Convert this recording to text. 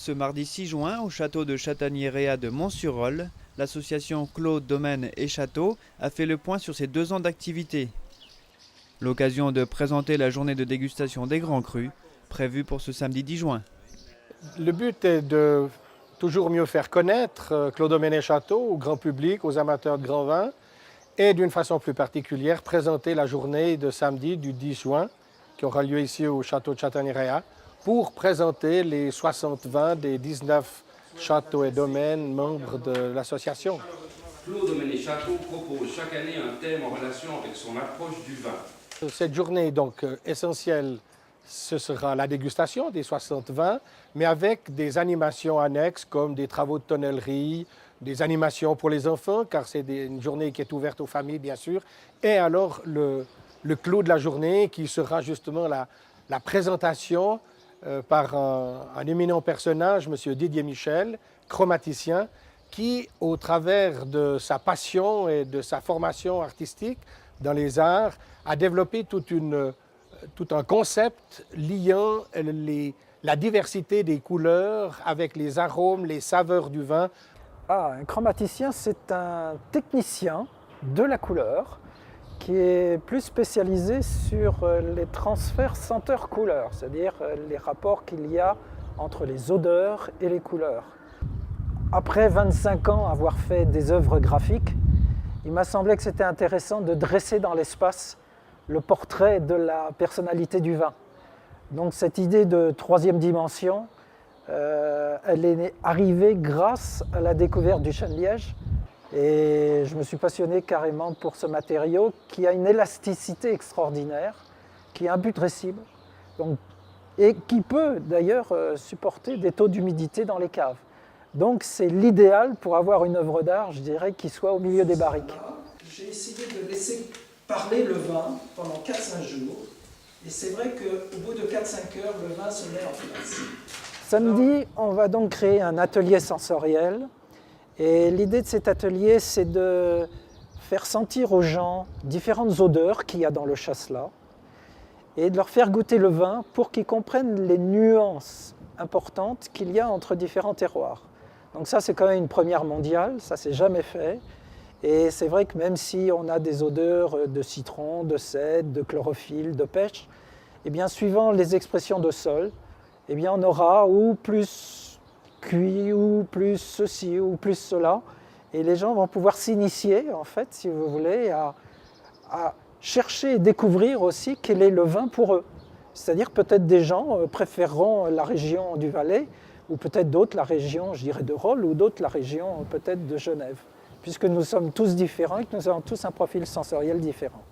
Ce mardi 6 juin, au château de Chatagniréa de Mont-sur-Olle, l'association Clos Domaine et Château a fait le point sur ses 2 ans d'activité. L'occasion de présenter la journée de dégustation des grands crus, prévue pour ce samedi 10 juin. Le but est de toujours mieux faire connaître Clos Domaine et Château au grand public, aux amateurs de grands vins, et d'une façon plus particulière, présenter la journée de samedi du 10 juin, qui aura lieu ici au château de Chatagniréa, pour présenter les 60 vins des 19 châteaux et domaines membres de l'association. Clos Domaine et Château propose chaque année un thème en relation avec son approche du vin. Cette journée donc essentielle, ce sera la dégustation des 60 vins, mais avec des animations annexes comme des travaux de tonnellerie, des animations pour les enfants, car c'est une journée qui est ouverte aux familles bien sûr, et alors le clou de la journée qui sera justement la présentation par un éminent personnage, M. Didier Michel, chromaticien, qui, au travers de sa passion et de sa formation artistique dans les arts, a développé tout un concept liant la diversité des couleurs avec les arômes, les saveurs du vin. Un chromaticien, c'est un technicien de la couleur qui est plus spécialisé sur les transferts senteurs-couleurs, c'est-à-dire les rapports qu'il y a entre les odeurs et les couleurs. Après 25 ans avoir fait des œuvres graphiques, il m'a semblé que c'était intéressant de dresser dans l'espace le portrait de la personnalité du vin. Donc cette idée de 3e dimension, elle est arrivée grâce à la découverte du chêne-liège. Et je me suis passionné carrément pour ce matériau qui a une élasticité extraordinaire, qui est imputrescible, et qui peut d'ailleurs supporter des taux d'humidité dans les caves. Donc c'est l'idéal pour avoir une œuvre d'art, je dirais, qui soit au milieu des barriques. J'ai essayé de laisser parler le vin pendant 4-5 jours, et c'est vrai qu'au bout de 4-5 heures, le vin se met en place. Samedi, on va donc créer un atelier sensoriel. Et l'idée de cet atelier, c'est de faire sentir aux gens différentes odeurs qu'il y a dans le chasselas et de leur faire goûter le vin pour qu'ils comprennent les nuances importantes qu'il y a entre différents terroirs. Donc ça, c'est quand même une première mondiale, ça s'est jamais fait. Et c'est vrai que même si on a des odeurs de citron, de cèdre, de chlorophylle, de pêche, eh bien, suivant les expressions de sol, eh bien, on aura ou plus cuit, ou plus ceci, ou plus cela. Et les gens vont pouvoir s'initier, en fait, si vous voulez, à chercher et découvrir aussi quel est le vin pour eux. C'est-à-dire peut-être des gens préféreront la région du Valais, ou peut-être d'autres la région, je dirais, de Rolles, ou d'autres la région peut-être de Genève, puisque nous sommes tous différents et que nous avons tous un profil sensoriel différent.